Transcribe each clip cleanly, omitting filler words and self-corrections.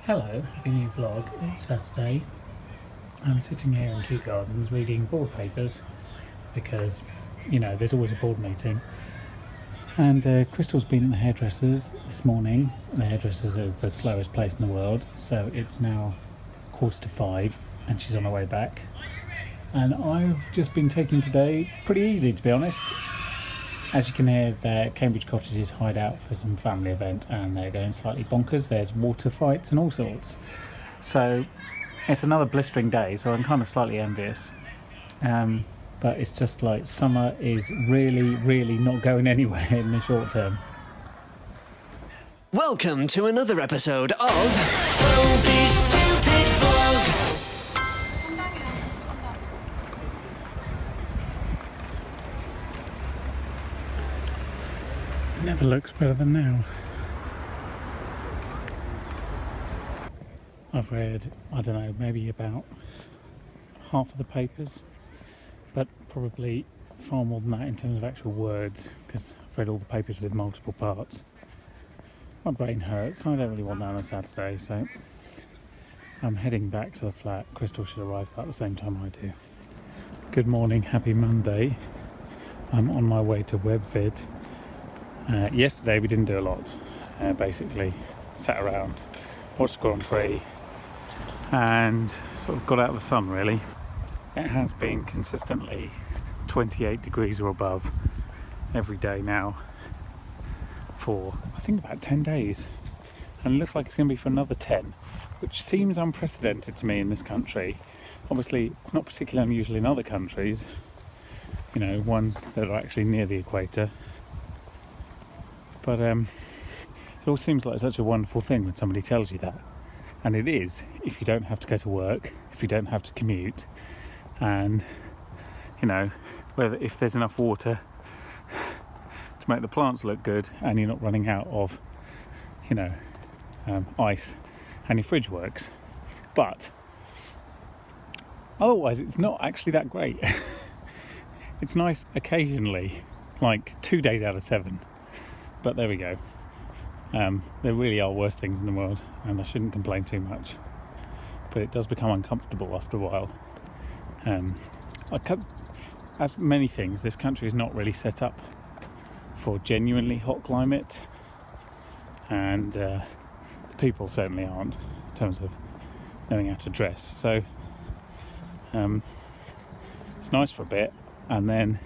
Hello, happy new vlog. It's Saturday. I'm sitting here in Kew Gardens reading board papers because, you know, there's always a board meeting. And Crystal's been at the hairdressers this morning. The hairdressers is the slowest place in the world, so it's now 4:45 and she's on her way back. And I've just been taking today pretty easy, to be honest. As you can hear, they're Cambridge Cottages hide out for some family event and they're going slightly bonkers. There's water fights and all sorts. So it's another blistering day, so I'm kind of slightly envious. But it's just like summer is really not going anywhere in the short term. Welcome to another episode of Toby's Stupid Vlog. Never looks better than now. I've read, I don't know, maybe about half of the papers, but probably far more than that in terms of actual words, because I've read all the papers with multiple parts. My brain hurts, I don't really want that on a Saturday, so I'm heading back to the flat. Crystal should arrive about the same time I do. Good morning, happy Monday. I'm on my way to WebVid. Yesterday we didn't do a lot, basically sat around, watched the Grand Prix and sort of got out of the sun really. It has been consistently 28 degrees or above every day now for I think about 10 days, and it looks like it's going to be for another 10, which seems unprecedented to me in this country. Obviously it's not particularly unusual in other countries, you know, ones that are actually near the equator. But it all seems like such a wonderful thing when somebody tells you that. And it is, if you don't have to go to work, if you don't have to commute, and, you know, if there's enough water to make the plants look good and you're not running out of, you know, ice and your fridge works. But otherwise it's not actually that great. It's nice occasionally, like 2 days out of 7. But there we go. There really are worse things in the world, and I shouldn't complain too much. But it does become uncomfortable after a while. As many things, this country is not really set up for genuinely hot climate, and the people certainly aren't in terms of knowing how to dress. So it's nice for a bit, and then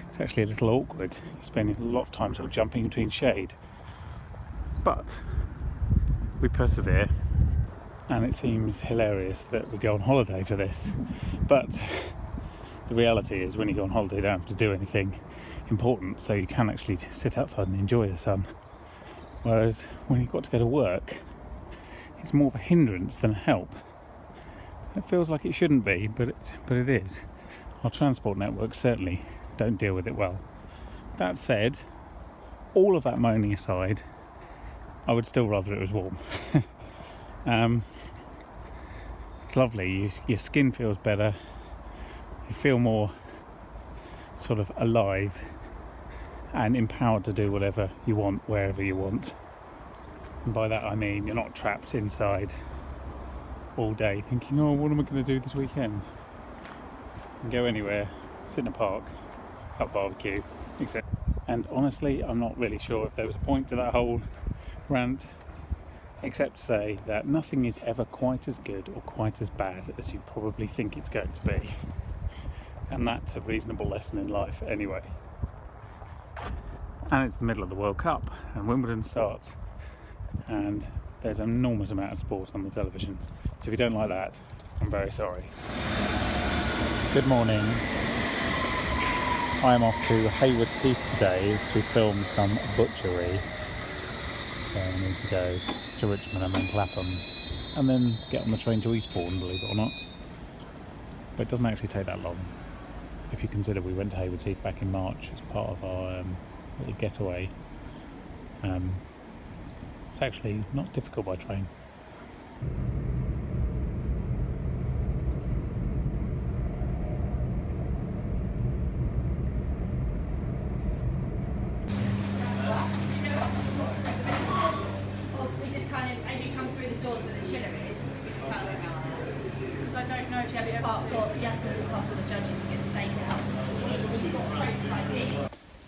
it's actually a little awkward. You're spending a lot of time sort of jumping between shade. But we persevere, and it seems hilarious that we go on holiday for this. But the reality is when you go on holiday you don't have to do anything important, so you can actually sit outside and enjoy the sun. Whereas when you've got to go to work, it's more of a hindrance than a help. It feels like it shouldn't be, but it is. Our transport networks certainly don't deal with it well. That said, all of that moaning aside, I would still rather it was warm. It's lovely. Your skin feels better. You feel more sort of alive and empowered to do whatever you want, wherever you want. And by that I mean you're not trapped inside all day thinking, oh, what am I going to do this weekend? You can go anywhere, sit in a park, have a barbecue, etc. And honestly, I'm not really sure if there was a point to that whole rant, except to say that nothing is ever quite as good or quite as bad as you probably think it's going to be. And that's a reasonable lesson in life anyway. And it's the middle of the World Cup, and Wimbledon starts, and there's an enormous amount of sport on the television. So if you don't like that, I'm very sorry. Good morning. I am off to Haywards Heath today to film some butchery. So I need to go to Richmond and then Clapham, and then get on the train to Eastbourne, believe it or not. But it doesn't actually take that long. If you consider we went to Haywards Heath back in March as part of our little getaway. It's actually not difficult by train. We just kind of, as you come through the doors,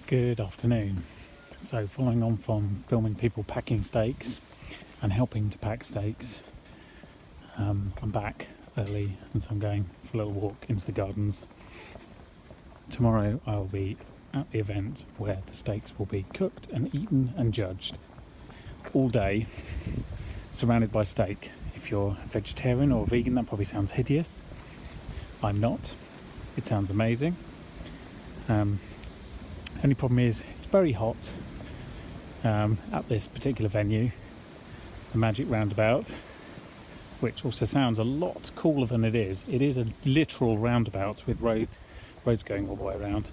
Good afternoon. So following on from filming people packing steaks and helping to pack steaks, I'm back early and so I'm going for a little walk into the gardens. Tomorrow I'll be at the event where the steaks will be cooked and eaten and judged all day, surrounded by steak. If you're a vegetarian or a vegan, that probably sounds hideous. I'm not. It sounds amazing. Only problem is it's very hot at this particular venue, the Magic Roundabout, which also sounds a lot cooler than it is. It is a literal roundabout with roads going all the way around.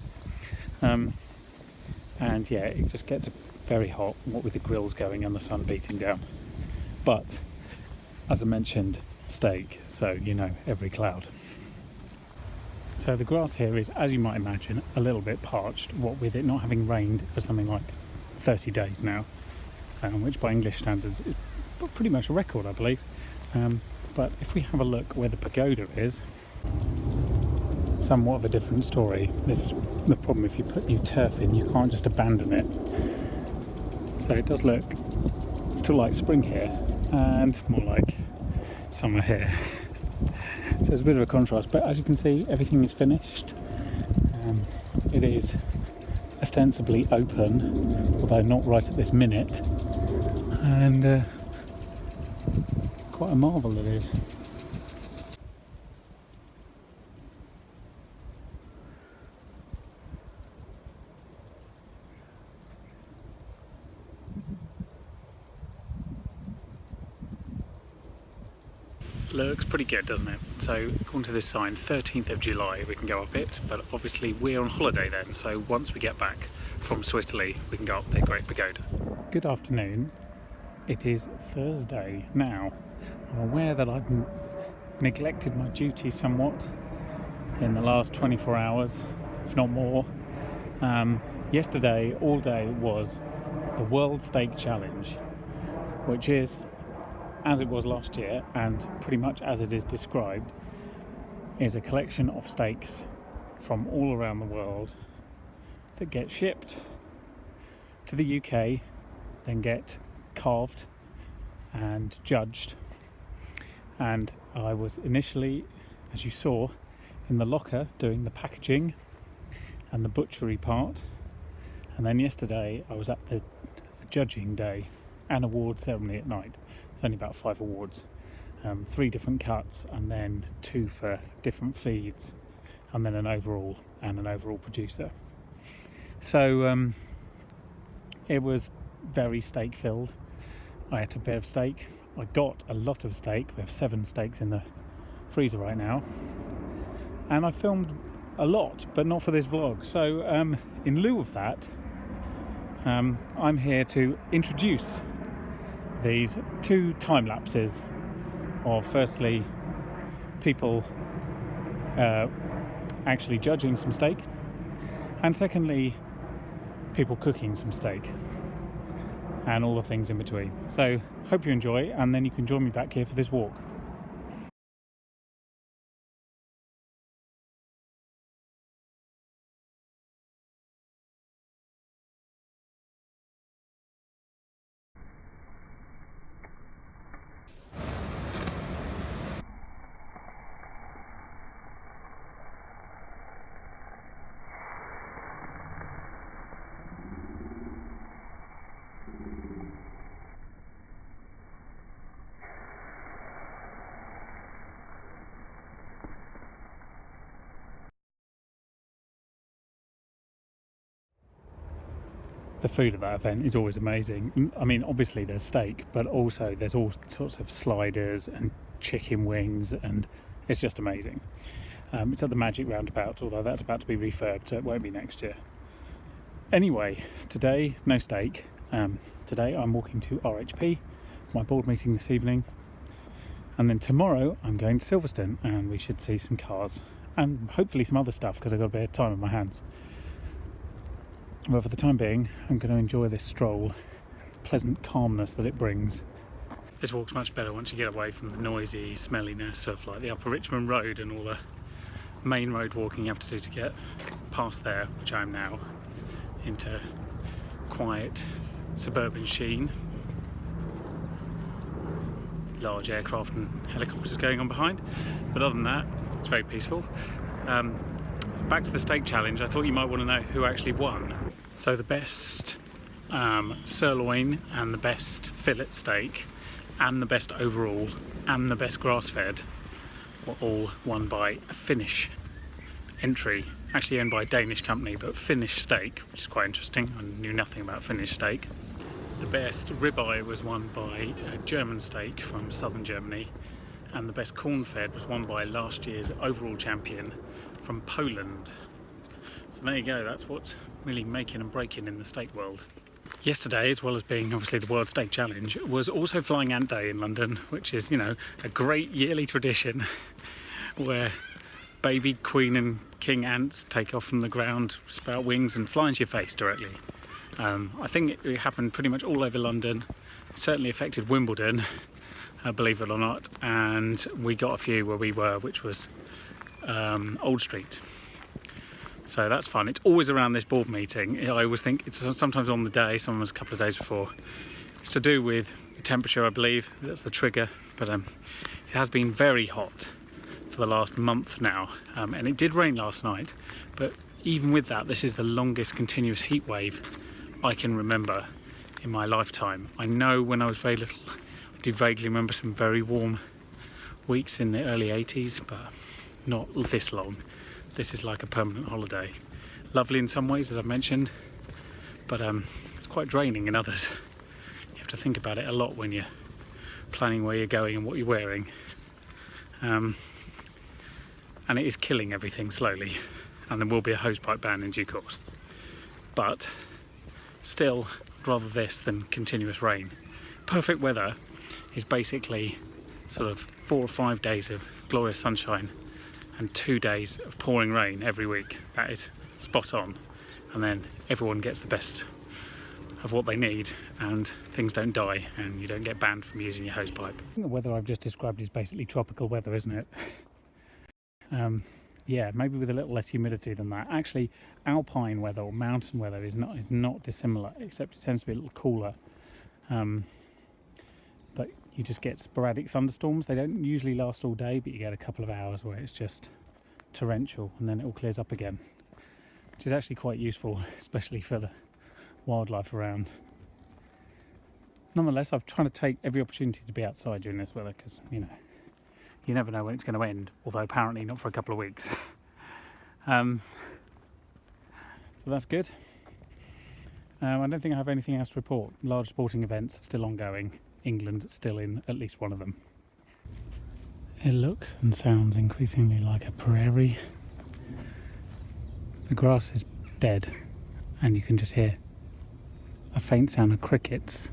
And yeah, it just gets very hot, what with the grills going and the sun beating down. But as I mentioned, steak, so you know, every cloud. So the grass here is, as you might imagine, a little bit parched, what with it not having rained for something like 30 days now, which by English standards is pretty much a record, I believe. But if we have a look where the pagoda is, somewhat of a different story. This is the problem: if you put new turf in, you can't just abandon it. So it does look still like spring here and more like summer here. So it's a bit of a contrast, but as you can see, everything is finished. It is ostensibly open, although not right at this minute, and quite a marvel it is. Looks pretty good, doesn't it? So according to this sign, 13th of July we can go up it, but obviously we're on holiday then, so once we get back from Switzerland we can go up the Great Pagoda. Good afternoon. It is Thursday now. I'm aware that I've neglected my duty somewhat in the last 24 hours, if not more. Yesterday all day was the World Steak Challenge, which is, as it was last year and pretty much as it is described, is a collection of steaks from all around the world that get shipped to the UK, then get carved and judged. And I was initially, as you saw, in the locker doing the packaging and the butchery part, and then yesterday I was at the judging day and award ceremony at night. It's only about 5 awards, 3 different cuts, and then 2 for different feeds, and then an overall and an overall producer. So it was very steak filled. I ate a bit of steak. I got a lot of steak. We have 7 steaks in the freezer right now, and I filmed a lot, but not for this vlog. So in lieu of that, I'm here to introduce these 2 time lapses of, firstly, people actually judging some steak, and secondly, people cooking some steak, and all the things in between. So hope you enjoy, and then you can join me back here for this walk. The food at that event is always amazing. I mean, obviously there's steak, but also there's all sorts of sliders and chicken wings, and it's just amazing. It's at the Magic Roundabout, although that's about to be refurbed, so it won't be next year. Anyway, today, no steak. Today I'm walking to RHP, my board meeting this evening, and then tomorrow I'm going to Silverstone, and we should see some cars and hopefully some other stuff, because I've got a bit of time on my hands. But for the time being, I'm going to enjoy this stroll, the pleasant calmness that it brings. This walk's much better once you get away from the noisy smelliness of like the Upper Richmond Road and all the main road walking you have to do to get past there, which I am now, into quiet suburban sheen. Large aircraft and helicopters going on behind, but other than that it's very peaceful. Back to the steak challenge, I thought you might want to know who actually won. So the best sirloin and the best fillet steak and the best overall and the best grass-fed were all won by a Finnish entry, actually owned by a Danish company, but Finnish steak, which is quite interesting. I knew nothing about Finnish steak. The best ribeye was won by a German steak from southern Germany, and the best corn-fed was won by last year's overall champion from Poland. So there you go, that's what's really making and breaking in the steak world. Yesterday, as well as being obviously the World Steak Challenge, was also Flying Ant Day in London, which is, you know, a great yearly tradition where baby queen and king ants take off from the ground, sprout wings and fly into your face directly. I think it happened pretty much all over London. It certainly affected Wimbledon, believe it or not, and we got a few where we were, which was Old Street. So that's fun. It's always around this board meeting. I always think it's sometimes on the day, sometimes a couple of days before. It's to do with the temperature, I believe. That's the trigger. But it has been very hot for the last month now. And it did rain last night. But even with that, this is the longest continuous heat wave I can remember in my lifetime. I know when I was very little, I do vaguely remember some very warm weeks in the early 80s, but not this long. This is like a permanent holiday. Lovely in some ways, as I've mentioned, but it's quite draining in others. You have to think about it a lot when you're planning where you're going and what you're wearing. And it is killing everything slowly, and there will be a hosepipe ban in due course. But still, I'd rather this than continuous rain. Perfect weather is basically sort of 4 or 5 days of glorious sunshine and 2 days of pouring rain every week. That is spot on, and then everyone gets the best of what they need and things don't die and you don't get banned from using your hosepipe. The weather I've just described is basically tropical weather, isn't it? Yeah, maybe with a little less humidity than that. Actually, alpine weather or mountain weather is not dissimilar, except it tends to be a little cooler. But you just get sporadic thunderstorms. They don't usually last all day, but you get a couple of hours where it's just torrential and then it all clears up again, which is actually quite useful, especially for the wildlife around. Nonetheless, I'm trying to take every opportunity to be outside during this weather because, you know, you never know when it's going to end, although apparently not for a couple of weeks. So that's good. I don't think I have anything else to report. Large sporting events still ongoing. England still in at least one of them. It looks and sounds increasingly like a prairie. The grass is dead and you can just hear a faint sound of crickets.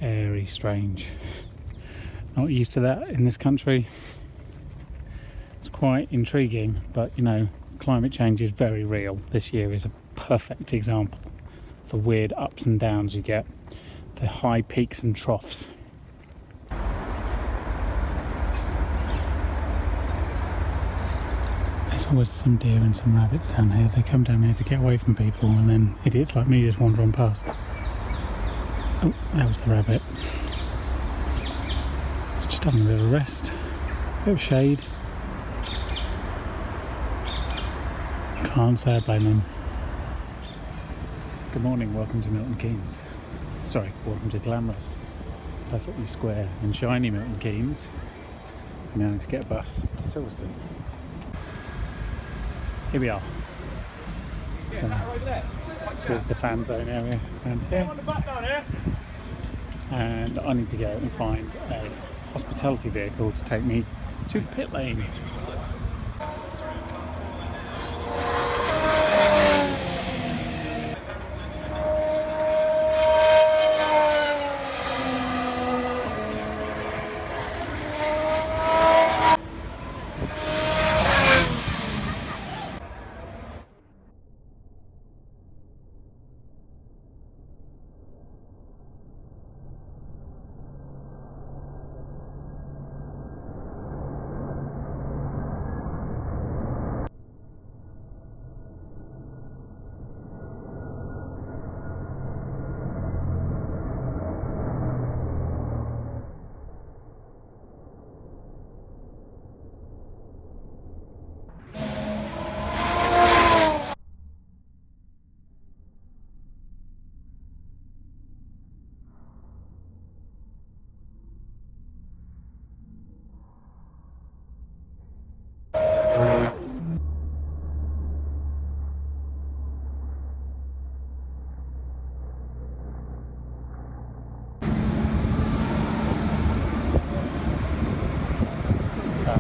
Very strange. Not used to that in this country. It's quite intriguing, but you know, climate change is very real. This year is a perfect example. The weird ups and downs you get, the high peaks and troughs. There's always some deer and some rabbits down here. They come down here to get away from people, and then idiots like me just wander on past. Oh, that was the rabbit. Just having a bit of a rest, a bit of shade. Can't say I blame them. Good morning, welcome to Milton Keynes. Sorry, welcome to glamorous, perfectly square and shiny Milton Keynes. Now I need to get a bus to Silverstone. Here we are. So, this is the fan zone area around here. And I need to go and find a hospitality vehicle to take me to the pit lane.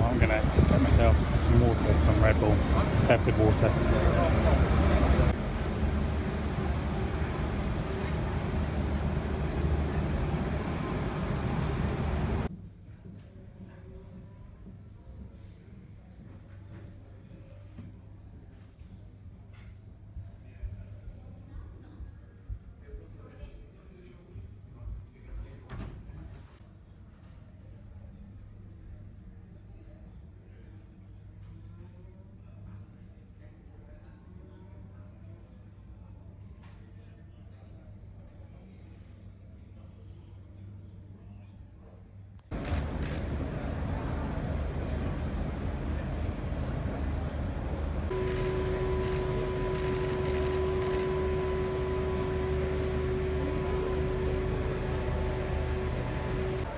I'm going to get myself some water from Red Bull, because they have good water.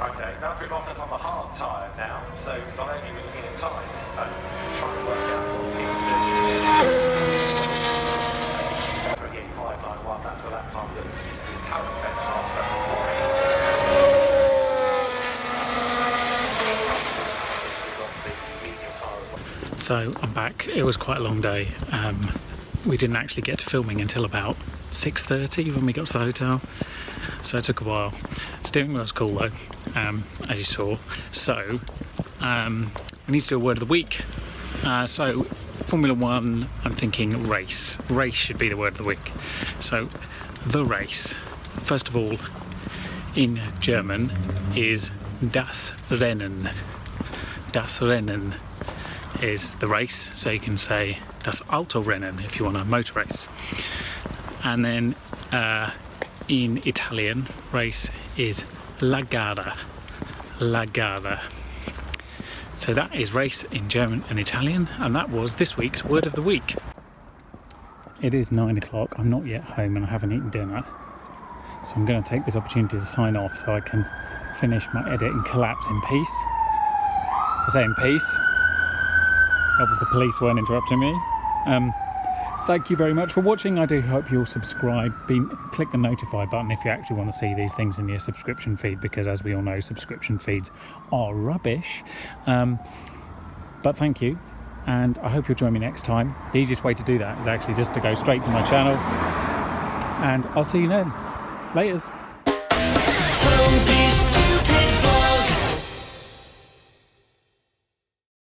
Okay, now we've got us on the hard tyre now, so not only are we looking at times, but trying to work out what teams do. 38591, that's the lap time that's used in the current benchmark for So I'm back. It was quite a long day. We didn't actually get to filming until about 6:30 when we got to the hotel, so it took a while. Steering wheel was cool though, as you saw. So we need to do a word of the week. So Formula One, I'm thinking race. Race should be the word of the week. So the race, first of all, in German is das Rennen. Das Rennen is the race, so you can say das Autorennen if you want a motor race. And then in Italian, race is la gara. La gara. So that is race in German and Italian, and that was this week's word of the week. It is 9 o'clock. I'm not yet home and I haven't eaten dinner, so I'm going to take this opportunity to sign off so I can finish my edit and collapse in peace. I say in peace. Hope if the police weren't interrupting me. Thank you very much for watching. I do hope you'll subscribe. Click the notify button if you actually want to see these things in your subscription feed, because as we all know, subscription feeds are rubbish. But thank you, and I hope you'll join me next time. The easiest way to do that is actually just to go straight to my channel, and I'll see you then. Laters. Toby Stupid